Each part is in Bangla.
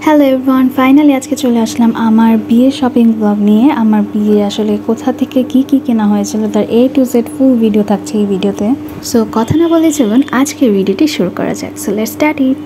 হ্যালো এভরিওয়ান, ফাইনালি আজকে চলে আসলাম আমার বিয়ের শপিং ব্লগ নিয়ে। আমার বিয়ে আসলে কোথা থেকে কি কি কেনা হয়েছিল তার A to Z full video থাকছে এই ভিডিওতে। সো কথা না বলে চলুন আজকের ভিডিওটি শুরু করা যাক। So let's start it.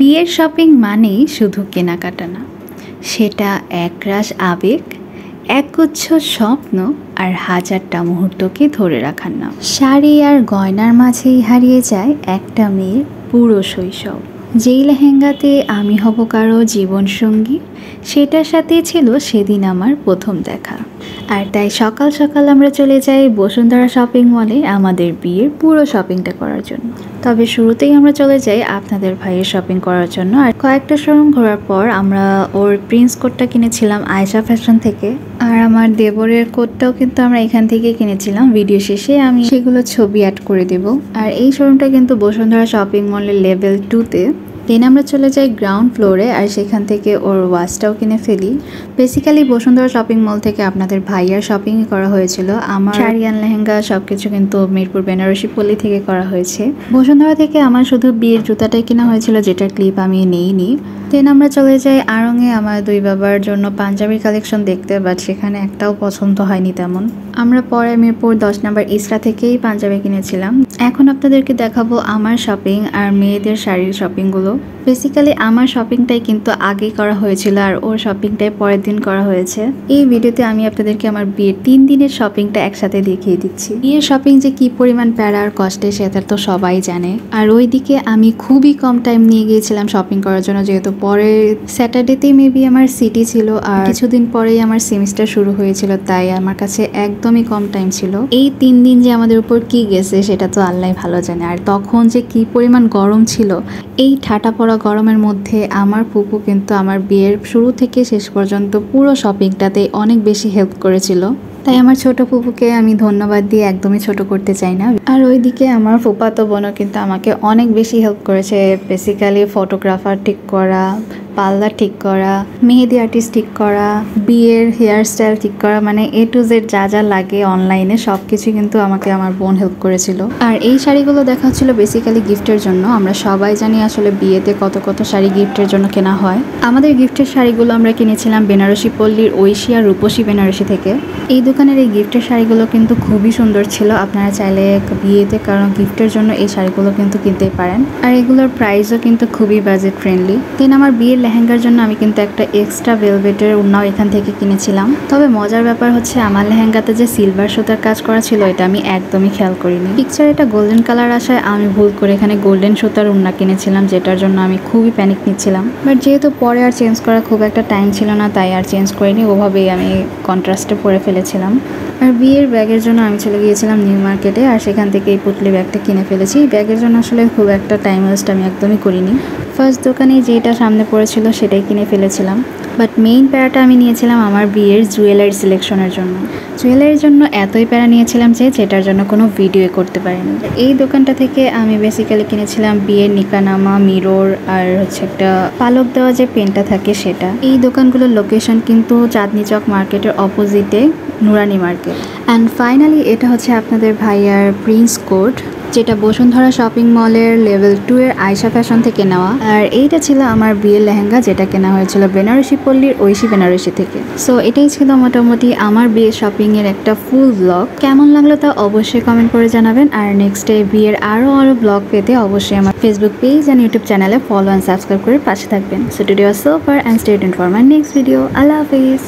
বিয়ের শপিং মানেই শুধু কেনাকাটা না, সেটা একরাশ আবেগ, একগুচ্ছ স্বপ্ন আর হাজারটা মুহূর্তকে ধরে রাখার নাম। শাড়ি আর গয়নার মাঝেই হারিয়ে যায় একটা মেয়ের পুরো শৈশব। যেই লেহেঙ্গাতে আমি হব কারো জীবনসঙ্গী, সেটার সাথেই ছিল সেদিন আমার প্রথম দেখা। আর তাই সকাল সকাল আমরা চলে যাই বসুন্ধরা শপিং মলে আমাদের বিয়ের পুরো শপিংটা করার জন্য। তবে শুরুতেই আমরা চলে যাই আপনাদের ভাইয়ের শপিং করার জন্য। আর কয়েকটা শোরুম ঘোরার পর আমরা ওর প্রিন্স কোটটা কিনেছিলাম আয়েশা ফ্যাশন থেকে, আর আমার দেবরের কোটটাও কিন্তু আমরা এখান থেকে কিনেছিলাম। ভিডিও শেষে আমি সেগুলো ছবি অ্যাড করে দেব। আর এই শোরুমটা কিন্তু বসুন্ধরা শপিং মলের লেভেল 2-তে। দেন আমরা চলে যাই গ্রাউন্ড ফ্লোরে, আর সেখান থেকে ওর ওয়াচটাও কিনে ফেলি। বেসিক্যালি বসুন্ধরা শপিং মল থেকে আপনাদের ভাইয়ার শপিং করা হয়েছিল। আমার শাড়ি আর লেহেঙ্গা সবকিছু কিন্তু মিরপুর বেনারসি পল্লী থেকে করা হয়েছে। বসুন্ধরা থেকে আমার শুধু বিয়ের জুতাটাই কেনা হয়েছিল, যেটার ক্লিপ আমি নেইনি। দেন আমরা চলে যাই আড়ংয়ে আমার দুই বাবার জন্য পাঞ্জাবির কালেকশন দেখতে, বাট সেখানে একটাও পছন্দ হয়নি তেমন। আমরা পরে মিরপুর 10 নম্বর ইসরা থেকেই পাঞ্জাবি কিনেছিলাম। এখন আপনাদেরকে দেখাবো আমার শপিং আর মেয়েদের শাড়ির শপিংগুলো। বেসিক্যালি আমার শপিংটাই কিন্তু আগেই করা হয়েছিল, আর ওর শপিংটাই পরের দিন করা হয়েছে। এই ভিডিওতে আমি আপনাদেরকে আমার বিয়ের 3 দিনের শপিংটা একসাথে দেখিয়ে দিচ্ছি। বিয়ের শপিং যে কি পরিমাণ প্যারা আর কষ্টে সেটা তো সবাই জানে। আর ওইদিকে আমি খুবই কম টাইম নিয়ে গিয়েছিলাম শপিং করার জন্য, যেহেতু পরে স্যাটারডেতেই মেবি আমার সিটি ছিল আর কিছুদিন পরেই আমার সেমিস্টার শুরু হয়েছিল, তাই আমার কাছে একদমই কম টাইম ছিল। এই 3 দিন যে আমাদের উপর কি গেছে সেটা তো আল্লাহ ভালো জানে। আর তখন যে কি পরিমাণ গরম ছিল, এই ঠাটা পড়া গরমের মধ্যে আমার ফুপু কিন্তু আমার বিয়ের শুরু থেকে শেষ পর্যন্ত পুরো শপিংটাতে অনেক বেশি হেল্প করেছিল। তাই আমার ছোট ফুপুকে আমি ধন্যবাদ দিয়ে একদমই ছোট করতে চাই না। আর ওইদিকে আমার ফুপাতো বোনও কিন্তু আমাকে অনেক বেশি হেল্প করেছে। বেসিক্যালি ফটোগ্রাফার ঠিক করা, পার্লার ঠিক করা, মেহেদি আর্টিস্ট ঠিক করা, বিয়ের হেয়ার স্টাইল ঠিক করা, মানে A to Z যা যা লাগে অনলাইনে সব কিছু কিন্তু আমাকে আমার বোন হেল্প করেছিল। আর এই শাড়িগুলো দেখা হচ্ছিল বেসিক্যালি গিফটের জন্য। আমরা সবাই জানি আসলে বিয়েতে কত কত শাড়ি গিফটের জন্য কেনা হয়। আমাদের গিফটের শাড়িগুলো আমরা কিনেছিলাম বেনারসি পল্লীর ঐশী আর রূপসী বেনারসি থেকে। এই দোকানের এই গিফটের শাড়িগুলো কিন্তু খুবই সুন্দর ছিল। আপনারা চাইলে বিয়েতে কারণ গিফটের জন্য এই শাড়িগুলো কিন্তু কিনতেই পারেন। আর এগুলোর প্রাইসও কিন্তু খুবই বাজেট ফ্রেন্ডলি। দেন আমার বিয়ের লেহেঙ্গার জন্য আমি কিন্তু একটা এক্সট্রা ভেলভেটের ওড়নাও এখান থেকে কিনেছিলাম। তবে মজার ব্যাপার হচ্ছে আমার লেহেঙ্গাতে যে সিলভার সুতার কাজ করা ছিল এটা আমি একদমই খেয়াল করিনি। পিকচারে এটা গোল্ডেন কালার আসায় আমি ভুল করে এখানে গোল্ডেন সুতার ওড়না কিনেছিলাম, যেটার জন্য আমি খুবই প্যানিক নিচ্ছিলাম। বাট যেহেতু পরে আর চেঞ্জ করার খুব একটা টাইম ছিল না, তাই আর চেঞ্জ করিনি, ওভাবেই আমি কন্ট্রাস্টে পরে ফেলেছিলাম। আর বিয়ের ব্যাগের জন্য আমি চলে গিয়েছিলাম নিউ মার্কেটে, আর সেখান থেকে এই পুটলি ব্যাগটা কিনে ফেলেছি। এই ব্যাগের জন্য আসলে খুব একটা টাইম ওয়েস্ট আমি একদমই করিনি। ফার্স্ট দোকানে যেটা সামনে পড়েছিল সেটাই কিনে ফেলেছিলাম। বাট মেইন প্যারাটা আমি নিয়েছিলাম আমার বিয়ের জুয়েলারি সিলেকশনের জন্য। জুয়েলারির জন্য এতই প্যারা নিয়েছিলাম যেটার জন্য কোনো ভিডিও করতে পারিনি। এই দোকানটা থেকে আমি বেসিক্যালি কিনেছিলাম বিয়ের নিকানামা, মিরর আর হচ্ছে একটা পালক দেওয়া যে পেনটা থাকে সেটা। এই দোকানগুলোর লোকেশন কিন্তু চাঁদনি চক মার্কেটের অপোজিটে নুরানি মার্কেট। অ্যান্ড ফাইনালি এটা হচ্ছে আপনাদের ভাইয়ার প্রিন্স কোট, যেটা বসুন্ধরা শপিং মলের লেভেল 2 এর আয়েশা ফ্যাশন থেকে নেওয়া। আর এইটা ছিল আমার বিয়ের লেহেঙ্গা, যেটা কেনা হয়েছিল বেনারসি পল্লীর ঐশী বেনারসি থেকে। সো এটাই ছিল মোটামুটি আমার বিয়ের শপিং এর একটা ফুল ব্লগ। কেমন লাগলো তা অবশ্যই কমেন্ট করে জানাবেন। আর নেক্সট ডে বিয়ের আরো ব্লগ পেতে অবশ্যই আমার ফেসবুক পেজ আর ইউটিউব চ্যানেলে ফলো অ্যান্ড সাবস্ক্রাইব করে পাশে থাকবেন। So today was so far and stay tuned for my next video. আল্লাহ হাফেজ।